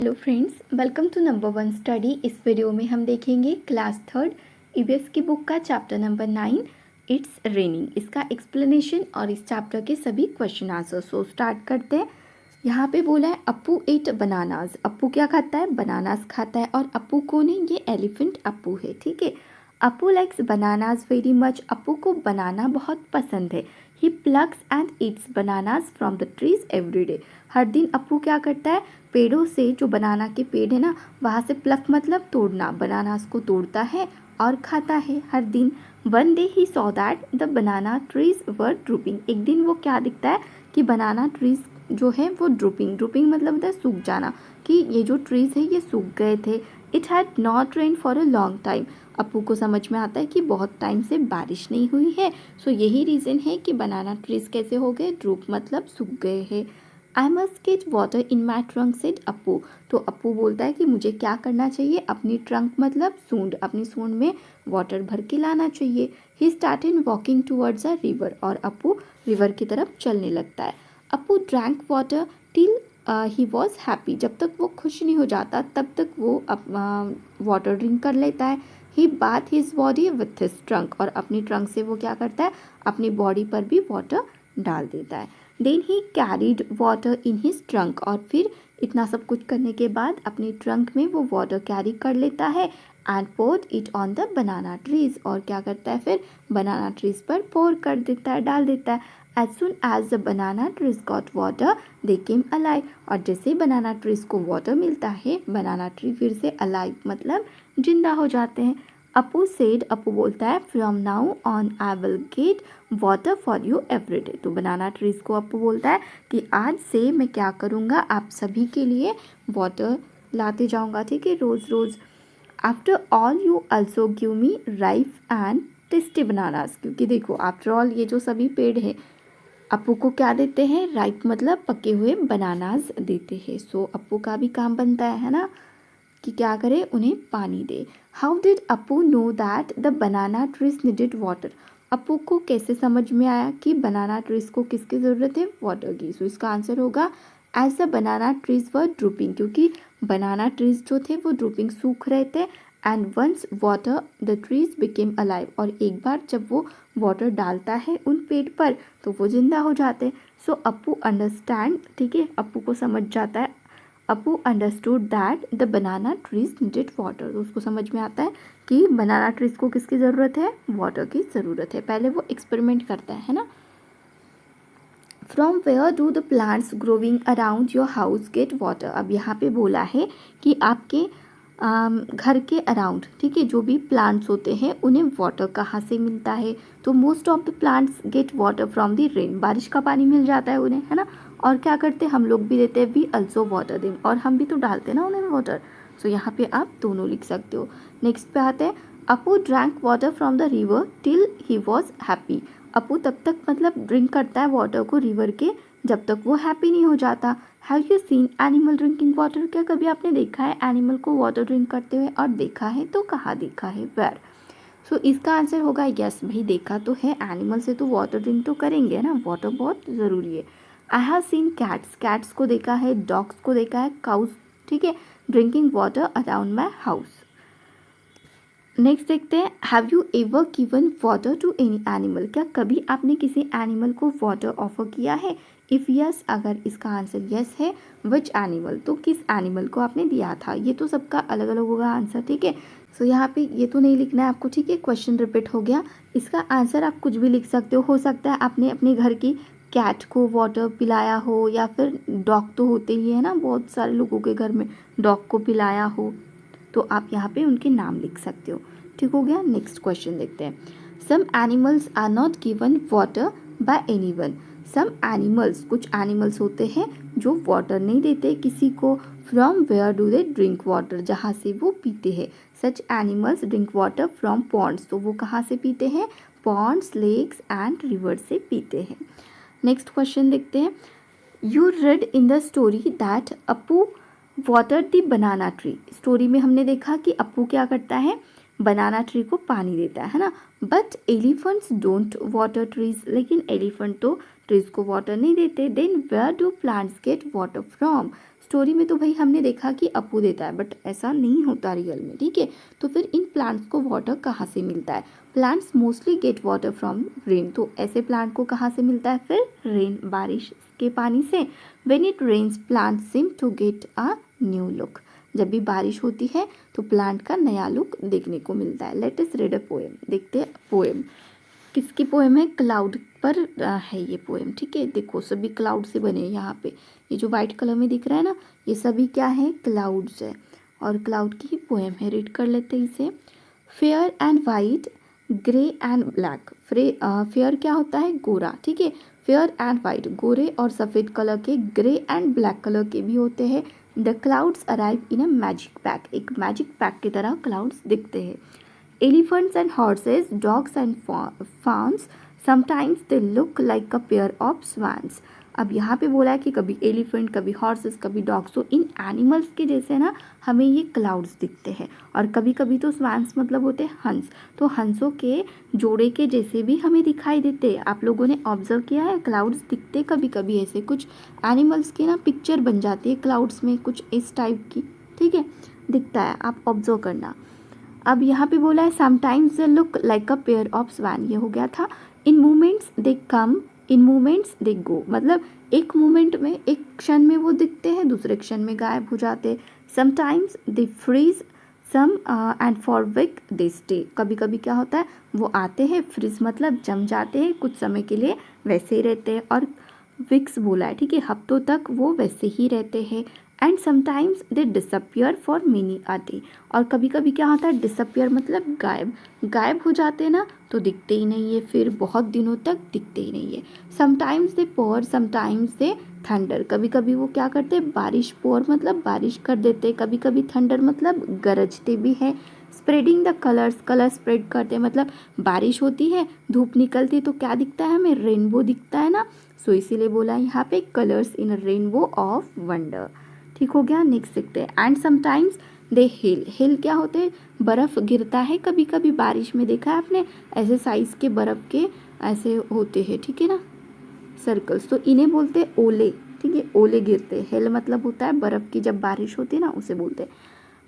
Hello friends, welcome to number 1 study. इस video में हम देखेंगे क्लास 3 ईवीएस की बुक का चैप्टर नंबर 9 इट्स रेनिंग, इसका एक्सप्लेनेशन और इस चैप्टर के सभी क्वेश्चन आंसर। सो स्टार्ट करते हैं। यहाँ पे बोला है अप्पू एट बनानाज। अप्पू क्या खाता है? बनानास खाता है। और अप्पू कौन है? ये एलिफेंट अप्पू है। ठीक है। Appu likes bananas very much. Appu को बनाना बहुत पसंद है। He plugs and eats bananas from the trees every day. हर दिन अप्पू क्या करता है? पेड़ों से, जो बनाना के पेड़ है ना, वहाँ से प्लक मतलब तोड़ना, बनानास को तोड़ता है और खाता है हर दिन। One day he saw that the banana trees were drooping. एक दिन वो क्या दिखता है कि बनाना ट्रीज जो है वो ड्रूपिंग मतलब होता है सूख जाना, कि ये जो ट्रीज है ये सूख गए थे। It had not rain for a long time. Appu को समझ में आता है कि बहुत टाइम से बारिश नहीं हुई है। सो यही रीज़न है कि बनाना ट्रीज कैसे हो गए? ड्रूप मतलब सूख गए हैं। I must get water in my trunk said Appu. तो अप्पू बोलता है कि मुझे क्या करना चाहिए? अपनी ट्रंक मतलब सूंड, अपनी सूंड में वाटर भर के लाना चाहिए। He started walking towards a river. और अप्पू रिवर की तरफ चलने लगता है। Appu drank water till he was happy. जब तक वो खुश नहीं हो जाता तब तक वो वाटर ड्रिंक कर लेता है। He bath his body with his trunk. और अपनी ट्रंक से वो क्या करता है? अपनी बॉडी पर भी वाटर डाल देता है। Then he carried water in his trunk. और फिर इतना सब कुछ करने के बाद अपनी ट्रंक में वो वाटर कैरी कर लेता है and poured it on the banana trees. और क्या करता है फिर? बनाना ट्रीज पर पोर कर देता है, डाल देता है। As soon as the banana trees got water they came alive. और जैसे ही बनाना ट्रीज को वाटर मिलता है, बनाना ट्री फिर से अलाइव मतलब जिंदा हो जाते हैं। अप्पू सेड, अप्पू बोलता है, from now on I will get water for you every day. तो बनाना ट्रीज को अप्पू बोलता है कि आज से मैं क्या करूँगा, आप सभी के लिए वाटर लाते जाऊँगा, ठीक है, रोज़ रोज़। After all you also give me ripe and tasty bananas. क्योंकि देखो, आफ्टर ऑल ये जो सभी पेड़ है अप्पू को क्या देते हैं? राइप मतलब पके हुए बनानास देते हैं। सो अप्पू का भी काम बनता है ना, कि क्या करे? उन्हें पानी दे। How did Appu know that the banana trees needed water. Appu को कैसे समझ में आया कि बनाना ट्रीज को किसकी ज़रूरत है? वाटर की। सो इसका आंसर होगा as the banana trees were drooping. क्योंकि बनाना ट्रीज जो थे वो ड्रूपिंग सूख रहे थे। And once water the trees became alive. और एक बार जब वो वाटर डालता है उन पेड़ पर तो वो जिंदा हो जाते हैं। सो अप्पू अंडरस्टैंड, ठीक है, अप्पू को समझ जाता है। Appu understood that the banana trees needed water. तो उसको समझ में आता है कि बनाना ट्रीज को किसकी ज़रूरत है? वाटर की ज़रूरत है। पहले वो एक्सपेरिमेंट करता है ना। From where do the plants growing around your house get water. अब यहाँ पे बोला है कि आपके घर के अराउंड, ठीक है, जो भी प्लांट्स होते हैं उन्हें वाटर कहाँ से मिलता है? तो most of the plants get water from the rain. बारिश का पानी मिल जाता है उन्हें, है ना। और क्या करते हैं? हम लोग भी देते हैं, वी अल्सो वाटर देम। और हम भी तो डालते हैं ना उन्हें वाटर। सो यहाँ पे आप दोनों लिख सकते हो। नेक्स्ट पे आते हैं, Appu drank water from the river till he was happy. Appu तब तक मतलब ड्रिंक करता है वाटर को रिवर के जब तक वो हैप्पी नहीं हो जाता। Have you scene animal drinking water. क्या कभी आपने देखा है एनिमल को वाटर ड्रिंक करते हुए? और देखा है तो कहाँ देखा है? वेयर। सो इसका आंसर होगा यस भाई, देखा तो है। एनिमल से तो वाटर ड्रिंक तो करेंगे ना, वाटर बहुत ज़रूरी है। I have seen cats, cats को देखा है, डॉग्स को देखा है, काउस, ठीक है, drinking water around my house. Next देखते हैं, have you ever given water to any animal. क्या कभी आपने किसी एनिमल को वाटर ऑफर किया है? इफ़ यस, अगर इसका आंसर यस है, विच एनिमल, तो किस एनिमल को आपने दिया था? ये तो सबका अलग अलग होगा आंसर, ठीक है। सो यहाँ पे ये तो नहीं लिखना है आपको, ठीक है, क्वेश्चन रिपीट हो गया। इसका आंसर आप कुछ भी लिख सकते हो सकता है आपने अपने घर की कैट को वाटर पिलाया हो, या फिर डॉग तो होते ही है ना, बहुत सारे लोगों के घर में डॉग को पिलाया हो, तो आप यहाँ पे उनके नाम लिख सकते हो। ठीक हो गया। नेक्स्ट क्वेश्चन देखते हैं। Some animals are not given water by anyone. Some animals, कुछ एनिमल्स होते हैं जो वाटर नहीं देते किसी को। From where do they drink water, जहाँ से वो पीते हैं। Such animals drink water from ponds. तो वो कहाँ से पीते हैं? पॉन्ड्स, लेक्स एंड रिवर से पीते हैं। नेक्स्ट क्वेश्चन देखते हैं। You read in the story that Appu water the banana tree. Story में हमने देखा कि अप्पू क्या करता है? बनाना ट्री को पानी देता है ना। But elephants don't water trees, लेकिन एलिफेंट तो ट्रीज को वाटर नहीं देते। Then where do plants get water from. Story में तो भाई हमने देखा कि अपू देता है, बट ऐसा नहीं होता रियल में, ठीक है। तो फिर इन प्लांट्स को वाटर कहाँ से मिलता है? Plants mostly gate water from rain. तो ऐसे प्लांट को कहाँ से मिलता है फिर? रेन, बारिश के पानी से। When it rains plant seem to get a new look. जब भी बारिश होती है तो प्लांट का नया लुक देखने को मिलता है। Let us read a poem. देखते हैं पोएम किसकी पोएम है? क्लाउड पर है ये पोएम, ठीक है। देखो सभी क्लाउड से बने हैं यहाँ पे। ये जो वाइट कलर में दिख रहा है ना, ये सभी क्या है? क्लाउड्स है, और क्लाउड की ही पोएम है। रीड कर लेते हैं इसे। Fair and white, grey and black. Fair क्या होता है? गोरा, ठीक है। फेयर एंड वाइट, गोरे और सफ़ेद कलर के, ग्रे एंड ब्लैक कलर के भी होते हैं। The clouds arrive in a magic pack. एक मैजिक पैक की तरह क्लाउड्स दिखते हैं। Elephants and horses, dogs and fawns, sometimes they look like a pair of swans. अब यहाँ पे बोला है कि कभी एलिफेंट, कभी हॉर्सेस, कभी डॉग्स। तो इन एनिमल्स के जैसे ना हमें ये क्लाउड्स दिखते हैं, और कभी कभी तो स्वान्स मतलब होते हैं हंस। तो हंसों के जोड़े के जैसे भी हमें दिखाई देते हैं। आप लोगों ने ऑब्जर्व किया है क्लाउड्स दिखते कभी कभी ऐसे, कुछ एनिमल्स की ना पिक्चर बन जाती है क्लाउड्स में, कुछ इस टाइप की, ठीक है, दिखता है, आप ऑब्जर्व करना। अब यहाँ पे बोला है sometimes they look like a pair of swan, ये हो गया था। In moments they come, in moments दे गो, मतलब एक मोमेंट में, एक क्षण में वो दिखते हैं, दूसरे क्षण में गायब हो जाते हैं। Sometimes they freeze some and for week they stay. कभी कभी क्या होता है, वो आते हैं, फ्रीज मतलब जम जाते हैं, कुछ समय के लिए वैसे ही रहते हैं, और वीक्स बोला है, ठीक है, हफ्तों तक वो वैसे ही रहते हैं। And sometimes they disappear for many a day. और कभी कभी क्या होता है, डिसअपियर मतलब गायब, गायब हो जाते हैं ना, तो दिखते ही नहीं है, फिर बहुत दिनों तक दिखते ही नहीं है। Sometimes they pour, sometimes they thunder. कभी कभी वो क्या करते हैं, बारिश, पोर मतलब बारिश कर देते, कभी कभी थंडर मतलब गरजते भी है। Spreading the colours, colour spread करते मतलब बारिश होती है, धूप निकलती है, तो क्या दिखता है हमें? रेनबो दिखता है ना। सो इसीलिए बोला यहाँ पे colours in rainbow of wonder, ठीक हो गया। नेक्स्ट देखते हैं। एंड समटाइम्स दे हिल, हिल क्या होते हैं? बर्फ़ गिरता है कभी कभी बारिश में, देखा है आपने, ऐसे साइज़ के बर्फ़ के ऐसे होते हैं, ठीक है ना, सर्कल्स। तो इन्हें बोलते हैं ओले, ठीक है, ओले गिरते हैं। हिल मतलब होता है बर्फ़ की जब बारिश होती है ना, उसे बोलते हैं।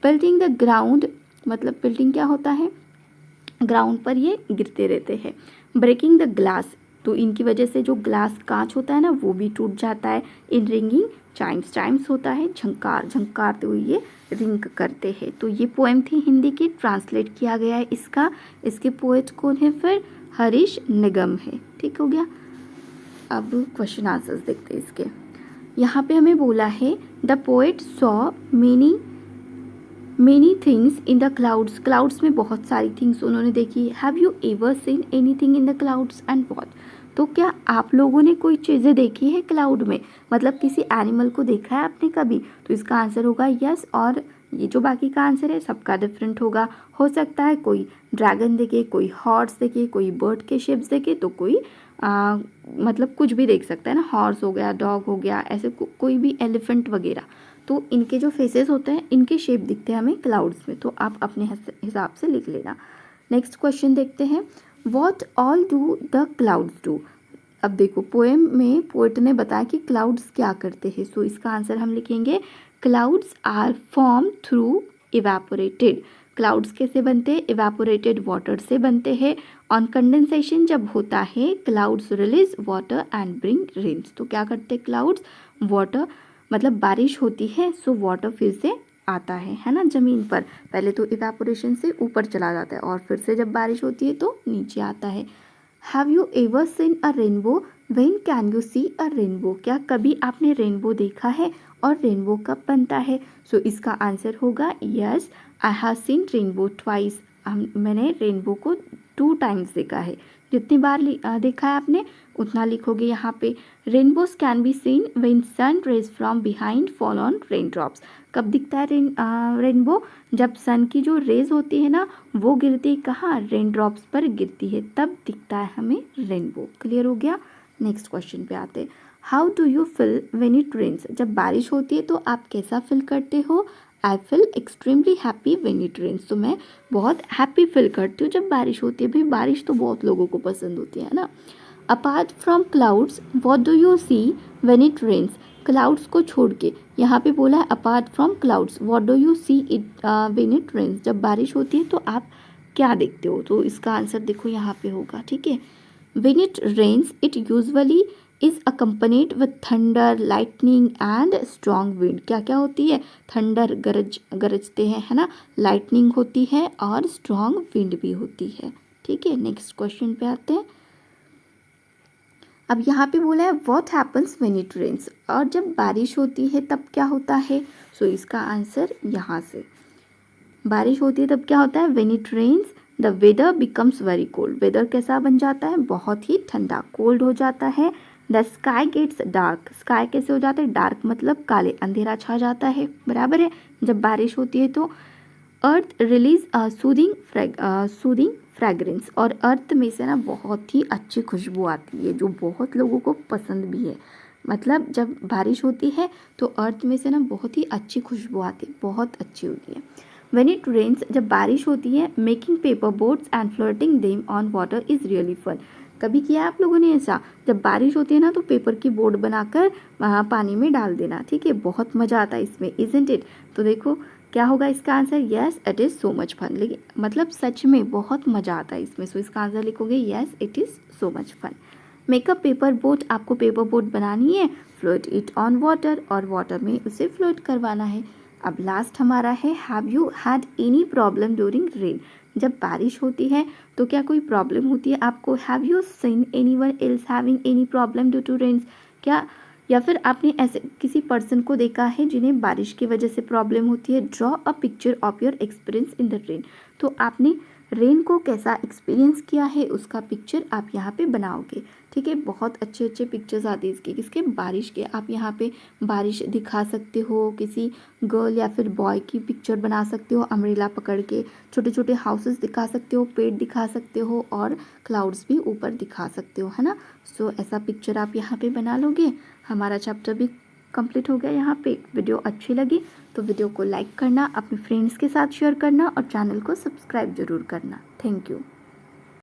पेल्टिंग द ग्राउंड, मतलब पेल्टिंग क्या होता है? ग्राउंड पर ये गिरते रहते हैं। ब्रेकिंग द ग्लास, तो इनकी वजह से जो ग्लास, कांच होता है ना, वो भी टूट जाता है। इन रिंगिंग चाइम्स, चाइम्स होता है झंकार, झंकारते हुए ये रिंग करते हैं। तो ये पोएम थी हिंदी की, ट्रांसलेट किया गया है इसका। इसके पोएट कौन है फिर? हरीश निगम है, ठीक हो गया। अब क्वेश्चन आंसर्स देखते हैं इसके। यहाँ पे हमें बोला है the poet saw many things in the clouds. Clouds में बहुत सारी थिंग्स उन्होंने देखी। Have you ever scene anything in the clouds and what? तो क्या आप लोगों ने कोई चीज़ें देखी है क्लाउड में, मतलब किसी एनिमल को देखा है आपने कभी? तो इसका आंसर होगा यस, और ये जो बाकी का आंसर है सबका डिफरेंट होगा। हो सकता है कोई ड्रैगन देखे, कोई हॉर्स देखे, कोई बर्ड के शेप्स देखे, तो कोई मतलब कुछ भी देख सकता है ना, हॉर्स हो गया, डॉग हो गया, ऐसे कोई भी एलिफेंट वगैरह। तो इनके जो फेसेस होते हैं, इनके शेप दिखते हैं हमें क्लाउड्स में। तो आप अपने हिसाब से लिख लेना। नेक्स्ट क्वेश्चन देखते हैं। What all do the clouds do? अब देखो पोएम में पोएट ने बताया कि क्लाउड्स क्या करते हैं। सो इसका आंसर हम लिखेंगे clouds are form through evaporated. Clouds कैसे बनते हैं? इवेपोरेटेड वाटर से बनते हैं। ऑन कंडेंसेशन जब होता है, clouds release water and bring rains. तो क्या करते हैं क्लाउड्स? वाटर मतलब बारिश होती है, सो वाटर फिर से आता है ना, ज़मीन पर। पहले तो इवेपोरेशन से ऊपर चला जाता है, और फिर से जब बारिश होती है तो नीचे आता है। Have you ever seen a rainbow? When can you see a rainbow? क्या कभी आपने रेनबो देखा है, और रेनबो कब बनता है? सो इसका आंसर होगा yes, I have seen rainbow twice. मैंने रेनबो को 2 टाइम्स देखा है। जितनी बार देखा है आपने उतना लिखोगे यहाँ पे। Rainbows can be seen when sun rays from behind fall on rain drops. कब दिखता है रेनबो? जब सन की जो रेज होती है ना, वो गिरती है कहाँ? रेन ड्रॉप्स पर गिरती है, तब दिखता है हमें रेनबो। क्लियर हो गया। नेक्स्ट क्वेश्चन पे आते हैं। How do you feel when it rains? जब बारिश होती है तो आप कैसा फील करते हो? I feel extremely happy when it rains. तो मैं बहुत हैप्पी फील करती हूँ जब बारिश होती है। भाई बारिश तो बहुत लोगों को पसंद होती है ना। Apart from clouds what do you see when it rains? Clouds को छोड़ के, यहाँ पे बोला है apart from clouds what do you see it when it rains, जब बारिश होती है तो आप क्या देखते हो, तो इसका आंसर देखो यहाँ पे होगा, ठीक है। When it rains it usually is accompanied with thunder, lightning and strong wind. क्या क्या होती है, थंडर गरजते हैं, है ना, लाइटनिंग होती है और स्ट्रॉन्ग विंड भी होती है, ठीक है। नेक्स्ट क्वेश्चन पे आते हैं। अब यहाँ पे बोला है what happens when it rains, और जब बारिश होती है तब क्या होता है। सो इसका आंसर यहाँ से, बारिश होती है तब क्या होता है, when it rains the weather becomes very cold, weather कैसा बन जाता है, बहुत ही ठंडा, कोल्ड हो जाता है। The sky gets dark, sky कैसे हो जाता है, डार्क मतलब काले, अंधेरा छा जाता है, बराबर है। जब बारिश होती है तो अर्थ रिलीज सूदिंग फ्रेगरेंस, और अर्थ में से ना बहुत ही अच्छी खुशबू आती है जो बहुत लोगों को पसंद भी है। मतलब जब बारिश होती है तो अर्थ में से ना बहुत ही अच्छी खुशबू आती है, बहुत अच्छी होती है। व्हेन इट रेन्स, जब बारिश होती है, making paper boats and floating them on water is really fun. कभी किया आप लोगों ने ऐसा, जब बारिश होती है ना तो पेपर की बोट बनाकर वहाँ पानी में डाल देना, ठीक है, बहुत मज़ा आता है इसमें, इजंट इट। तो देखो क्या होगा इसका answer, yes it is so much fun, लेकिन मतलब सच में बहुत मज़ा आता है इसमें। सो इसका आंसर लिखोगे yes it is so much fun. Make a paper boat, आपको पेपर बोट बनानी है, फ्लोट इट ऑन वाटर, और वाटर में उसे फ्लोट करवाना है। अब लास्ट हमारा है have you had any problem during rain, जब बारिश होती है तो क्या कोई प्रॉब्लम होती है आपको, have you seen anyone else having any problem due to rains, क्या, या फिर आपने ऐसे किसी पर्सन को देखा है जिन्हें बारिश की वजह से प्रॉब्लम होती है। Draw a picture of your experience in the rain, तो आपने रेन को कैसा एक्सपीरियंस किया है उसका पिक्चर आप यहाँ पे बनाओगे, ठीक है। बहुत अच्छे अच्छे पिक्चर्स आते हैं इसके, किसके, बारिश के। आप यहाँ पे बारिश दिखा सकते हो, किसी गर्ल या फिर बॉय की पिक्चर बना सकते हो अम्ब्रेला पकड़ के, छोटे छोटे हाउसेस दिखा सकते हो, पेड़ दिखा सकते हो, और क्लाउड्स भी ऊपर दिखा सकते हो, है ना। सो ऐसा पिक्चर आप यहाँ पे बना लोगे। हमारा चैप्टर भी कंप्लीट हो गया यहाँ पे। वीडियो अच्छी लगी तो वीडियो को लाइक करना, अपने फ्रेंड्स के साथ शेयर करना और चैनल को सब्सक्राइब जरूर करना। Thank you.